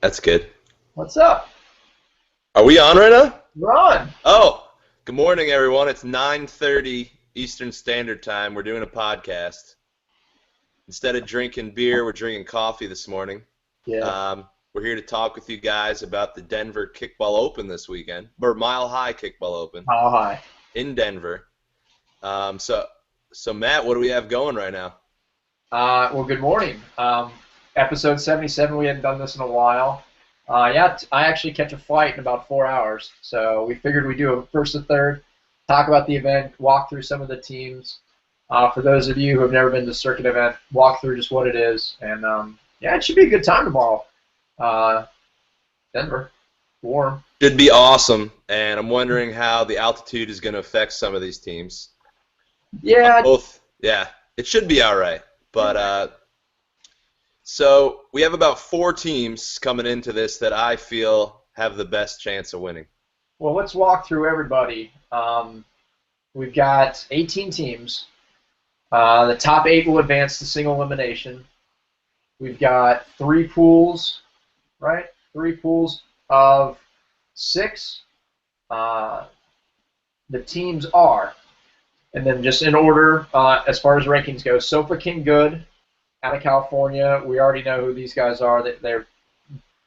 That's good. What's up? Are we on right now? Ron. Oh, good morning, everyone. It's 9:30 Eastern Standard Time. We're doing a podcast. Instead of drinking beer, we're drinking coffee this morning. Yeah. We're here to talk with you guys about the Denver Kickball Open this weekend, or Mile High Kickball Open How high? in Denver. So Matt, what do we have going right now? Well, good morning. Episode 77, we hadn't done this in a while. I actually catch a flight in about 4 hours. So we figured we'd do a first to third, talk about the event, walk through some of the teams. For those of you who have never been to the circuit event, walk through just what it is. And, it should be a good time tomorrow. Denver, warm. Should be awesome, and I'm wondering how the altitude is going to affect some of these teams. Yeah. Yeah, it should be all right. But so we have about 4 teams coming into this that I feel have the best chance of winning. Well, let's walk through everybody. We've got 18 teams. The top 8 will advance to single elimination. We've got 3 pools, right? 3 pools of 6. The teams are, and then just in order as far as rankings go, Sofa King Good out of California. We already know who these guys are. They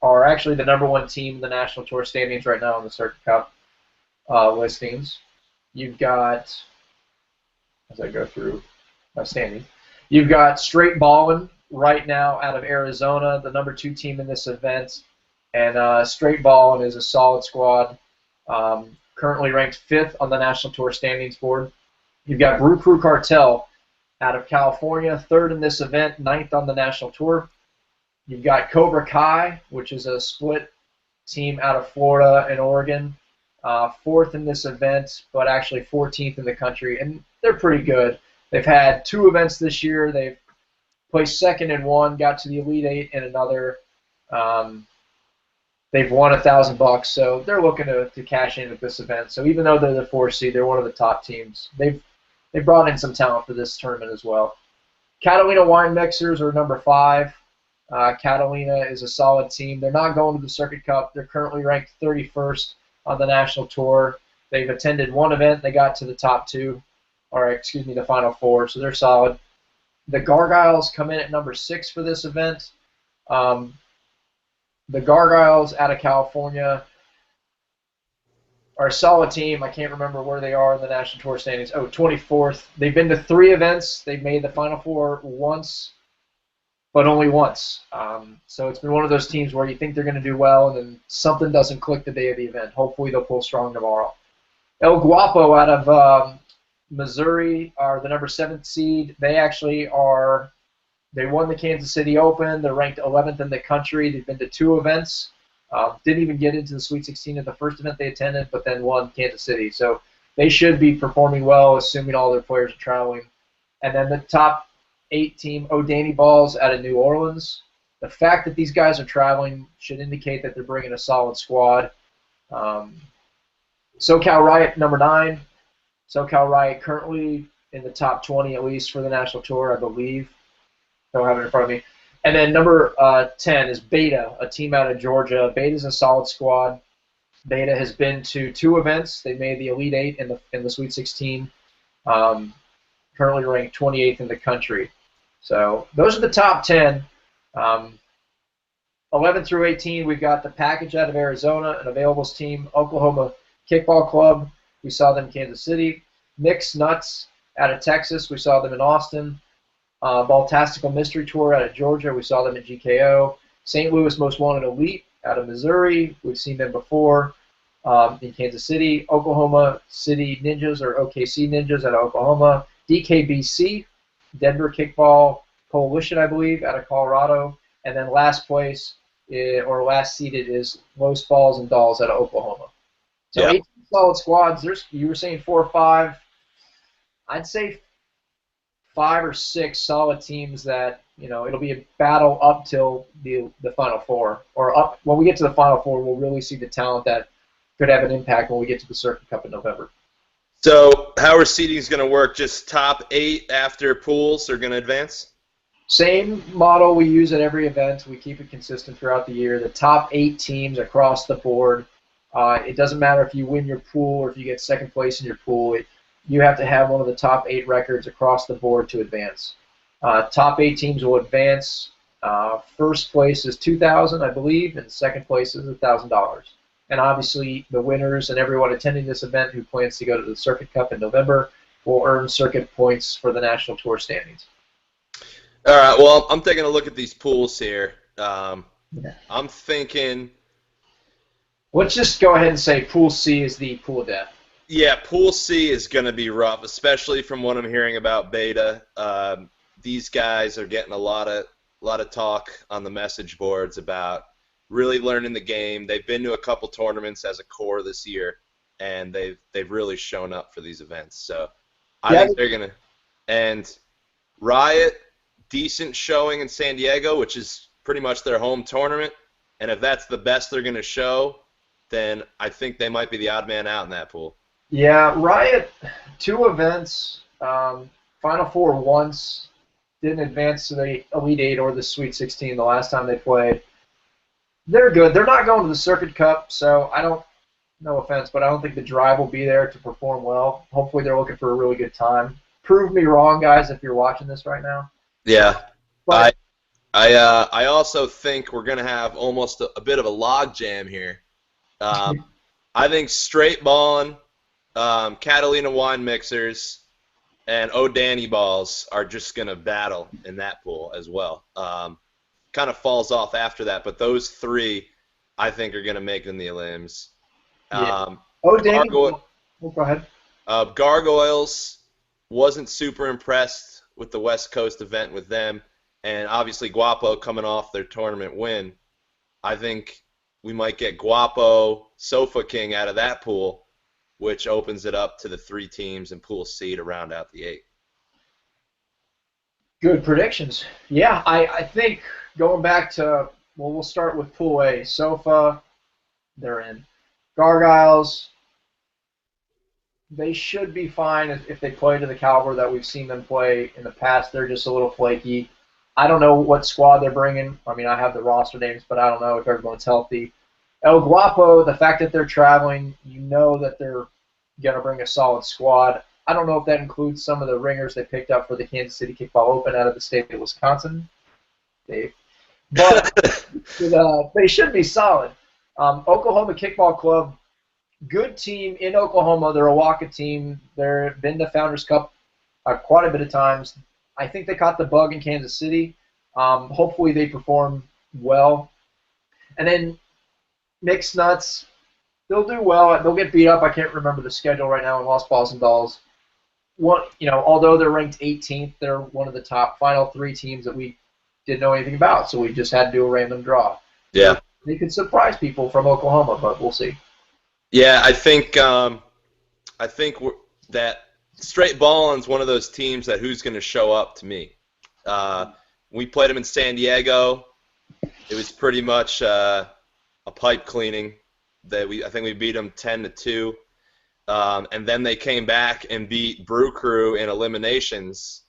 are actually the #1 team in the National Tour standings right now in the Circuit Cup listings. You've got, as I go through my standings, you've got Straight Ballin' right now out of Arizona, the #2 team in this event. And Straight Ballin' is a solid squad, currently ranked 5th on the National Tour standings board. You've got Brew Crew Cartel out of California, 3rd in this event, 9th on the National Tour. You've got Cobra Kai, which is a split team out of Florida and Oregon, 4th in this event, but actually 14th in the country, and they're pretty good. They've had 2 events this year. They've placed 2nd in one, got to the Elite 8 in another. They've won $1,000, so they're looking to cash in at this event. So even though they're the 4th seed, they're one of the top teams. They've brought in some talent for this tournament as well. Catalina Wine Mixers are #5. Catalina is a solid team. They're not going to the Circuit Cup. They're currently ranked 31st on the National Tour. They've attended 1 event. They got to the top 2, or excuse me, the final 4, so they're solid. The Gargoyles come in at #6 for this event. The Gargoyles out of California are a solid team. I can't remember where they are in the National Tour standings. 24th. They've been to 3 events. They've made the Final Four once, but only once. So it's been one of those teams where you think they're going to do well, and then something doesn't click the day of the event. Hopefully they'll pull strong tomorrow. El Guapo out of Missouri are the #7 seed. They actually are. They won the Kansas City Open. They're ranked 11th in the country. They've been to 2 events. Didn't even get into the Sweet 16 at the first event they attended, but then won Kansas City. So they should be performing well, assuming all their players are traveling. And then the top 8 team, O'Danny Balls out of New Orleans. The fact that these guys are traveling should indicate that they're bringing a solid squad. SoCal Riot, #9. SoCal Riot currently in the top 20 at least for the National Tour, I believe. Don't have it in front of me. And then #10 is Beta, a team out of Georgia. Beta's a solid squad. Beta has been to 2 events. They made the Elite 8 in the Sweet 16. Currently ranked 28th in the country. So those are the top 10. 11 through 18, we've got the Package out of Arizona, an availables team. Oklahoma Kickball Club, we saw them in Kansas City. Mixed Nuts out of Texas, we saw them in Austin. Baltastical Mystery Tour out of Georgia, we saw them at GKO. St. Louis Most Wanted Elite out of Missouri, we've seen them before in Kansas City. Oklahoma City Ninjas, or OKC Ninjas out of Oklahoma. DKBC, Denver Kickball Coalition, I believe, out of Colorado. And then last place, or last seeded, is Los Falls and Dolls out of Oklahoma. So 18 solid squads. You were saying 4 or 5. I'd say 5 or 6 solid teams that, it'll be a battle up till the Final Four. Or up when we get to the Final Four, we'll really see the talent that could have an impact when we get to the Circuit Cup in November. So how are seedings going to work? Just top 8 after pools are going to advance? Same model we use at every event. We keep it consistent throughout the year. The top 8 teams across the board. It doesn't matter if you win your pool or if you get second place in your pool. You have to have one of the top 8 records across the board to advance. Top 8 teams will advance. First place is $2,000, I believe, and second place is $1,000. And obviously, the winners and everyone attending this event who plans to go to the Circuit Cup in November will earn circuit points for the National Tour standings. All right, well, I'm taking a look at these pools here. I'm thinking. Let's just go ahead and say Pool C is the pool of death. Yeah, Pool C is going to be rough, especially from what I'm hearing about Beta. These guys are getting a lot of talk on the message boards about really learning the game. They've been to a couple tournaments as a core this year, and they've really shown up for these events. So I think they're going to. And Riot, decent showing in San Diego, which is pretty much their home tournament. And if that's the best they're going to show, then I think they might be the odd man out in that pool. Yeah, Riot, 2 events, Final Four once, didn't advance to the Elite 8 or the Sweet 16 the last time they played. They're good. They're not going to the Circuit Cup, so I don't, no offense, but I don't think the drive will be there to perform well. Hopefully they're looking for a really good time. Prove me wrong, guys, if you're watching this right now. Yeah. But, I also think we're going to have almost a bit of a log jam here. I think Straight Ballin', Catalina Wine Mixers, and O'Danny Balls are just going to battle in that pool as well. Kind of falls off after that, but those 3 I think are going to make it in the elims. yeah. O'Danny, go ahead. Gargoyles, wasn't super impressed with the West Coast event with them, and obviously Guapo coming off their tournament win. I think we might get Guapo, Sofa King out of that pool, which opens it up to the 3 teams in Pool C to round out the 8. Good predictions. Yeah, I think going back to, well, we'll start with Pool A. Sofa, they're in. Gargoyles, they should be fine if they play to the caliber that we've seen them play in the past. They're just a little flaky. I don't know what squad they're bringing. I mean, I have the roster names, but I don't know if everyone's healthy. El Guapo, the fact that they're traveling, you know that they're going to bring a solid squad. I don't know if that includes some of the ringers they picked up for the Kansas City Kickball Open out of the state of Wisconsin. But they should be solid. Oklahoma Kickball Club, good team in Oklahoma. They're a Waka team. They've been to Founders Cup quite a bit of times. I think they caught the bug in Kansas City. Hopefully they perform well. And then Mixed Nuts, they'll do well. They'll get beat up. I can't remember the schedule right now in Lost Balls and Dolls. Although they're ranked 18th, they're one of the top final 3 teams that we didn't know anything about, so we just had to do a random draw. Yeah. So they could surprise people from Oklahoma, but we'll see. Yeah, I think that Straight Ballin's one of those teams that who's going to show up to me. We played them in San Diego. It was pretty much a pipe cleaning. I think we beat them 10-2, and then they came back and beat Brew Crew in eliminations,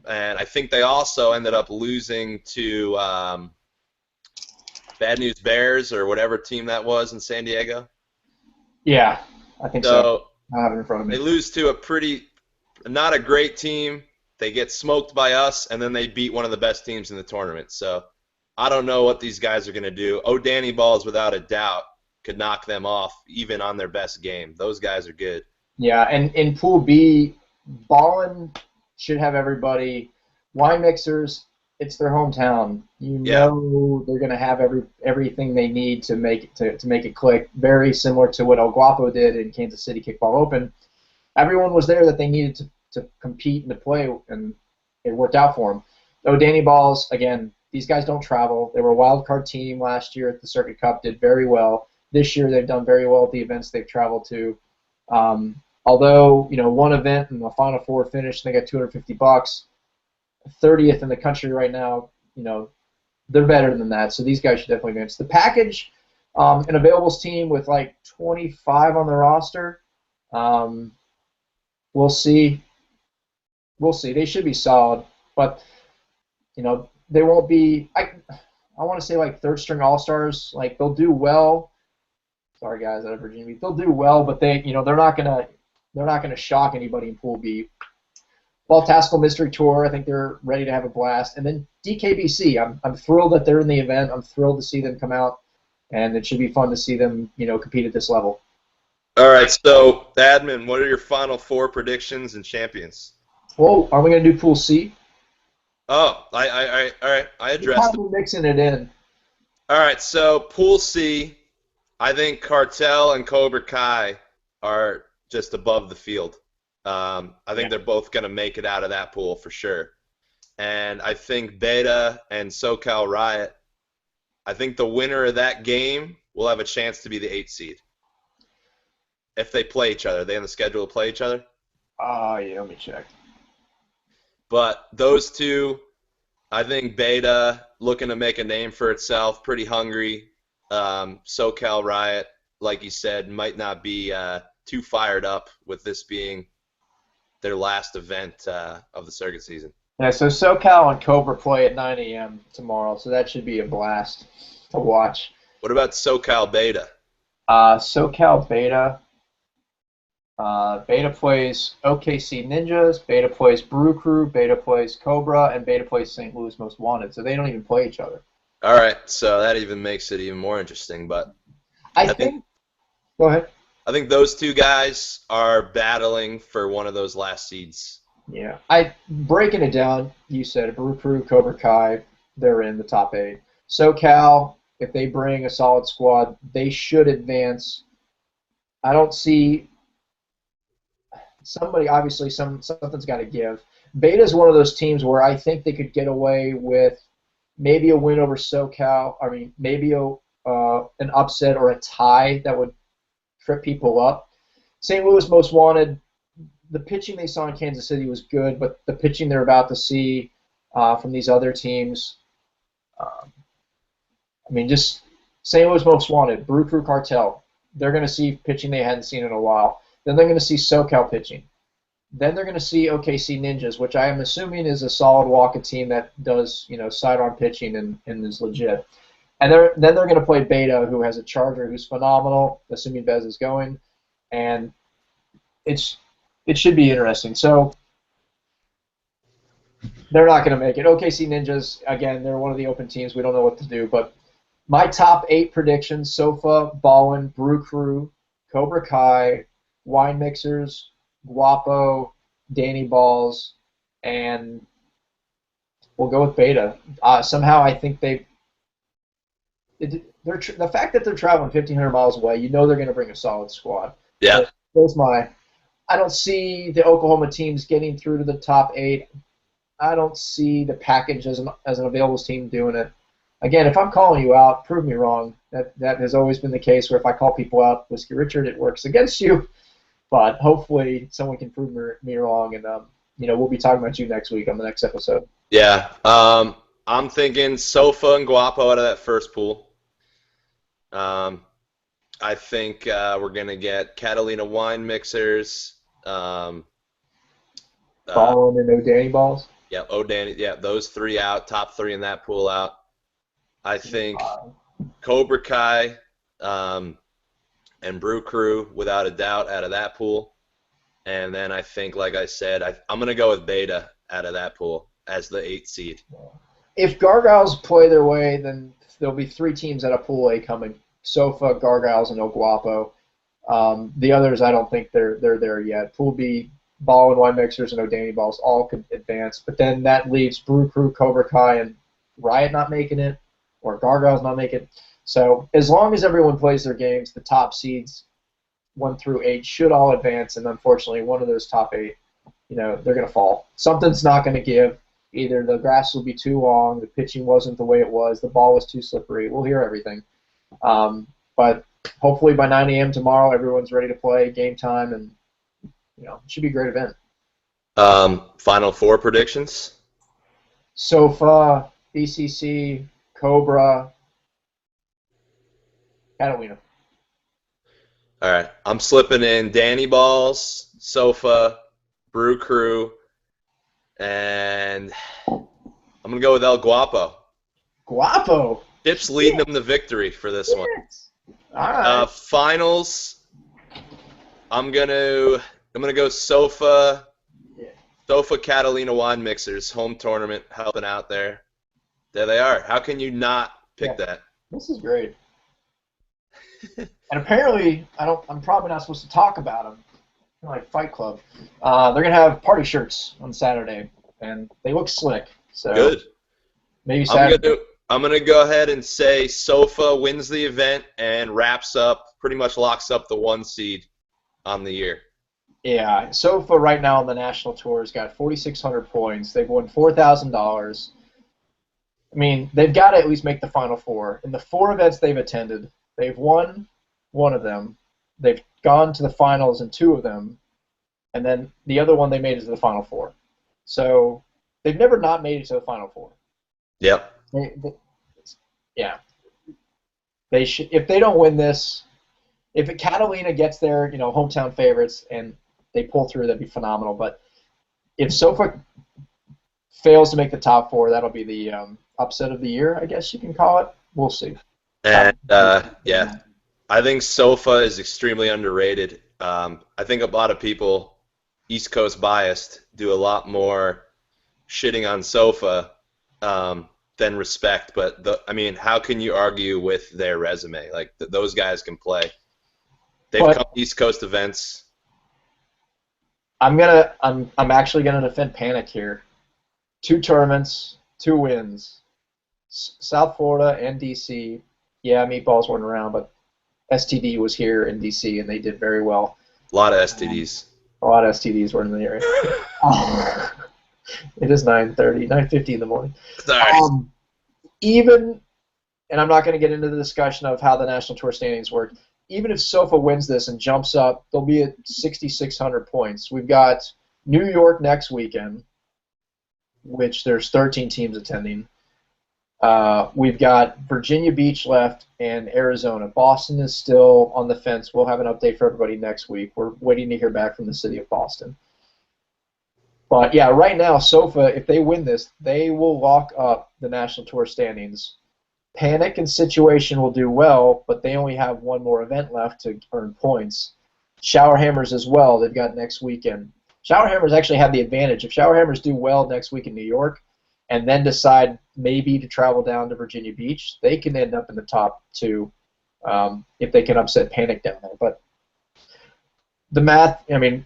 and I think they also ended up losing to Bad News Bears or whatever team that was in San Diego. Yeah, I think so. I have it in front of me. They lose to not a great team. They get smoked by us, and then they beat one of the best teams in the tournament. So I don't know what these guys are going to do. O'Danny Balls, without a doubt, could knock them off even on their best game. Those guys are good. Yeah, and in Pool B, Ballin should have everybody. Wine Mixers, it's their hometown. You know they're going to have everything they need to make it click. Very similar to what El Guapo did in Kansas City Kickball Open. Everyone was there that they needed to compete and to play, and it worked out for them. O'Danny Balls, again, these guys don't travel. They were a wild card team last year at the Circuit Cup, did very well. This year they've done very well at the events they've traveled to. Although, one event in the Final Four finish, they got $250. 30th in the country right now, they're better than that. So these guys should definitely advance. The package, an availables team with like 25 on the roster. We'll see. They should be solid. But, they won't be. I want to say like third string all stars. Like they'll do well. Sorry guys out of Virginia Beach, they'll do well, but they're not gonna shock anybody in Pool B. Ball Taskell Mystery Tour, I think they're ready to have a blast. And then DKBC, I'm thrilled that they're in the event. I'm thrilled to see them come out, and it should be fun to see them, compete at this level. All right, so Admin, what are your final four predictions and champions? Whoa, are we going to do Pool C? Oh, all right, I We're addressed it. probably mixing it in. All right, so Pool C, I think Cartel and Cobra Kai are just above the field. I think they're both going to make it out of that pool for sure. And I think Beta and SoCal Riot, I think the winner of that game will have a chance to be the 8th seed. If they play each other. Are they on the schedule to play each other? Yeah, let me check. But those two, I think Beta looking to make a name for itself, pretty hungry. SoCal Riot, like you said, might not be too fired up with this being their last event of the circuit season. Yeah, so SoCal and Cobra play at 9 a.m. tomorrow, so that should be a blast to watch. What about SoCal Beta? SoCal Beta. Beta plays OKC Ninjas, Beta plays Brew Crew, Beta plays Cobra, and Beta plays St. Louis Most Wanted, so they don't even play each other. All right, so that even makes it even more interesting. But I think go ahead. I think those two guys are battling for one of those last seeds. Yeah, breaking it down, you said Brew Crew, Cobra Kai, they're in the top 8. SoCal, if they bring a solid squad, they should advance. I don't see somebody, obviously something's got to give. Beta is one of those teams where I think they could get away with maybe a win over SoCal. I mean, maybe an upset or a tie that would trip people up. St. Louis Most Wanted, the pitching they saw in Kansas City was good, but the pitching they're about to see from these other teams, just St. Louis Most Wanted, Brew Crew Cartel, they're going to see pitching they hadn't seen in a while. Then they're going to see SoCal pitching. Then they're going to see OKC Ninjas, which I am assuming is a solid Waka team that does, sidearm pitching and is legit. And then they're going to play Beta, who has a Charger who's phenomenal, assuming Bez is going, and it should be interesting. So they're not going to make it. OKC Ninjas, again, they're one of the open teams. We don't know what to do, but my top 8 predictions: Sofa, Ballin, Brew Crew, Cobra Kai, Wine Mixers, Guapo, Danny Balls, and we'll go with Beta. Somehow I think the fact that they're traveling 1,500 miles away, they're going to bring a solid squad. Yeah. I don't see the Oklahoma teams getting through to the top 8. I don't see the package as an available team doing it. Again, if I'm calling you out, prove me wrong. That has always been the case where if I call people out, Whiskey Richard, it works against you. But hopefully someone can prove me wrong, and we'll be talking about you next week on the next episode. Yeah, I'm thinking Sofa and Guapo out of that first pool. I think we're gonna get Catalina Wine Mixers. Ballin and O'Danny Balls. Yeah, O'Danny. Yeah, those 3 out. Top 3 in that pool out. I think Cobra Kai. And Brew Crew, without a doubt, out of that pool. And then I think, like I said, I'm going to go with Beta out of that pool as the 8th seed. If Gargoyles play their way, then there'll be 3 teams out of Pool A coming: Sofa, Gargoyles, and El Guapo. The others, I don't think they're there yet. Pool B, Ball and Wine Mixers and O'Danny Balls all could advance. But then that leaves Brew Crew, Cobra Kai, and Riot not making it, or Gargoyles not making it. So as long as everyone plays their games, the top seeds 1 through 8 should all advance, and unfortunately one of those top 8, they're going to fall. Something's not going to give. Either the grass will be too long, the pitching wasn't the way it was, the ball was too slippery. We'll hear everything. But hopefully by 9 a.m. tomorrow, everyone's ready to play, game time, and it should be a great event. Final 4 predictions? Sofa, BCC, Cobra, Catalina. All right. I'm slipping in Danny Balls, Sofa, Brew Crew, and I'm I'm gonna go with El Guapo. Guapo. Chip's leading them to victory for this one. All right. Finals. I'm gonna go Sofa. Yeah. Sofa Catalina Wine Mixers home tournament helping out there. There they are. How can you not pick that? This is great. And apparently, I'm probably not supposed to talk about them. Like Fight Club. They're gonna have party shirts on Saturday, and they look slick. So Good. maybe Saturday. I'm gonna go ahead and say Sofa wins the event and wraps up, pretty much locks up the 1 seed on the year. Yeah, Sofa right now on the national tour has got 4,600 points. They've won $4,000. I mean, they've got to at least make the Final Four. In the 4 events they've attended, they've won 1 of them. They've gone to the finals in 2 of them, and then the other one they made it to the Final Four. So they've never not made it to the Final Four. Yep. Yeah. They should. If they don't win this, if Catalina gets their hometown favorites and they pull through, that'd be phenomenal. But if Sofa fails to make the top 4, that'll be the upset of the year, I guess you can call it. We'll see. And yeah, I think Sofa is extremely underrated. I think a lot of people, East Coast biased, do a lot more shitting on Sofa than respect. But I mean, how can you argue with their resume? Like those guys can play. They've come to East Coast events. I'm actually gonna defend Panic here. 2 tournaments, 2 wins. South Florida and DC. Yeah, Meatballs weren't around, but STD was here in DC, and they did very well. A lot of STDs. A lot of STDs were in the area. It is 9:50 in the morning. Sorry. And I'm not going to get into the discussion of how the National Tour standings work. Even if Sofa wins this and jumps up, they'll be at 6,600 points. We've got New York next weekend, which there's 13 teams attending. We've got Virginia Beach left and Arizona. Boston is still on the fence. We'll have an update for everybody next week. We're waiting to hear back from the city of Boston. But yeah, right now, Sofa, if they win this, they will lock up the National Tour standings. Panic and Situation will do well, but they only have 1 more event left to earn points. Showerhammers as well, they've got next weekend. Showerhammers actually have the advantage. If Showerhammers do well next week in New York and then decide maybe to travel down to Virginia Beach, they can end up in the top 2 if they can upset Panic down there. But the math, I mean,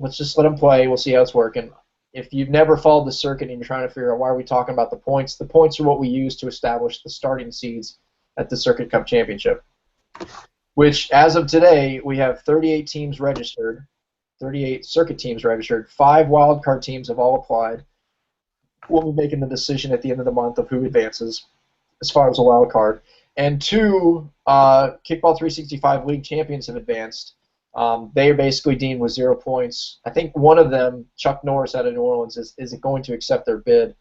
let's just let them play. We'll see how it's working. If you've never followed the circuit and you're trying to figure out why are we talking about the points are what we use to establish the starting seeds at the Circuit Cup Championship, which as of today we have 38 teams registered, 38 circuit teams registered, 5 wildcard teams have all applied. We'll be making the decision at the end of the month of who advances as far as a wild card. And 2 Kickball 365 League champions have advanced. They are basically deemed with 0 points. I think one of them, Chuck Norris out of New Orleans, isn't going to accept their bid.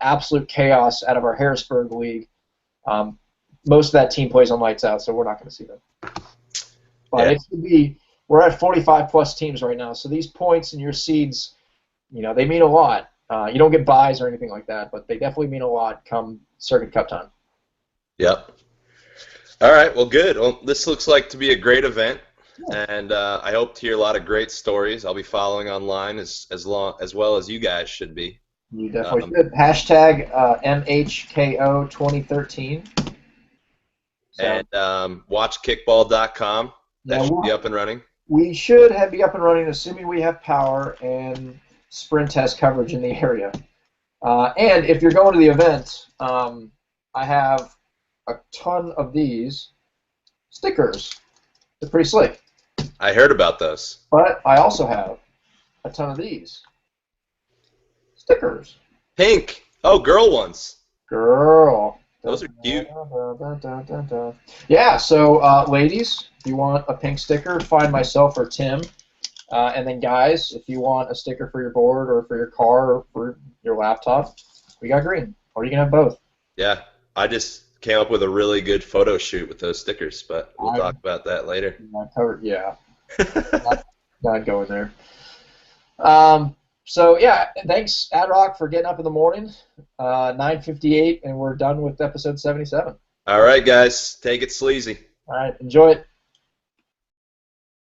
Absolute chaos out of our Harrisburg League. Most of that team plays on lights out, so we're not going to see them. But we're at 45-plus teams right now, so these points and your seeds, they mean a lot. You don't get buys or anything like that, but they definitely mean a lot come Circuit Cup time. Yep. All right, well, good. Well, this looks like to be a great event. And I hope to hear a lot of great stories. I'll be following online as well as you guys should be. You definitely should. Hashtag MHKO 2013. So, and watch kickball.com. That should be up and running. We should be up and running, assuming we have power and Sprint has coverage in the area. And if you're going to the event, I have a ton of these stickers. They're pretty slick. I heard about those. But I also have a ton of these stickers. Pink. Oh, girl ones. Girl. Those are cute. Yeah, so ladies, if you want a pink sticker, find myself or Tim. And then guys, if you want a sticker for your board or for your car or for your laptop, we got green. Or you can have both. Yeah, I just came up with a really good photo shoot with those stickers, but we'll talk about that later. Yeah. not going there. So yeah, thanks Adrock for getting up in the morning. 9:58, and we're done with episode 77. All right, guys, take it sleazy. All right, enjoy it.